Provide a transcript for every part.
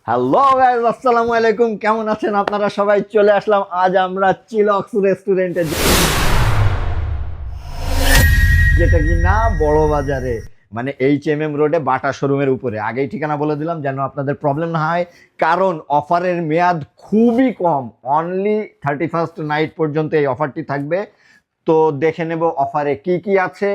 Hello guys, আসসালামু আলাইকুম। কেমন আছেন আপনারা সবাই? চলে আসলাম আজ আমরা চিলক্স রেস্টুরেন্টে, যেটা কি না বড় বাজারে, মানে HMM রোডে বাটা শোরুমের উপরে। আগেই ঠিকানা বলে দিলাম যেন আপনাদের প্রবলেম না হয়, কারণ অফারের মেয়াদ খুবই কম। অনলি 31st নাইট পর্যন্ত এই অফারটি থাকবে। তো দেখে নেব অফারে কি কি আছে।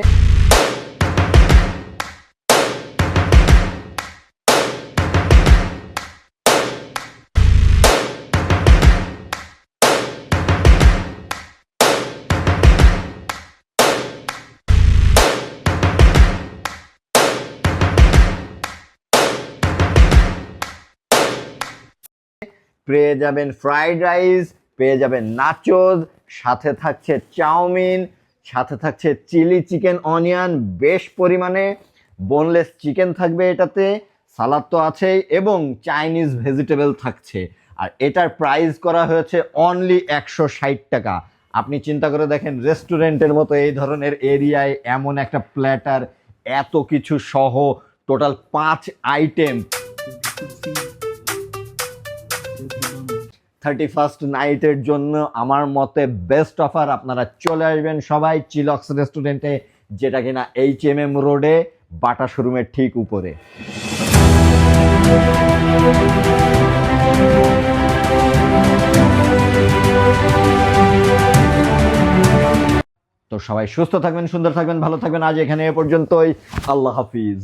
পেয়ে যাবেন ফ্রাইড রাইস, পেয়ে যাবেন নাচোস, সাথে থাকছে চাউমিন, সাথে থাকছে চিলি চিকেন অনিয়ন বেশ পরিমাণে, বোনলেস চিকেন থাকবে এটাতে, সালাদ তো আছেই, এবং চাইনিজ ভেজিটেবল থাকছে। আর এটার প্রাইস করা হয়েছে অনলি 160 টাকা। আপনি চিন্তা করে দেখেন, রেস্টুরেন্টের মতো এই ধরনের এরিয়ায় এমন একটা প্ল্যাটার, এত কিছু সহ, টোটাল 5 আইটেম, 31st নাইটের জন্য আমার মতে বেস্ট অফার। আপনারা চলে আসবেন সবাই চিলক্স রেস্টুরেন্টে, যেটা কিনা HMM রোডে বাটা শোরুমের ঠিক উপরে। তো সবাই সুস্থ থাকবেন, সুন্দর থাকবেন, ভালো থাকবেন। আজ এখানে এ পর্যন্তই। আল্লাহ হাফিজ।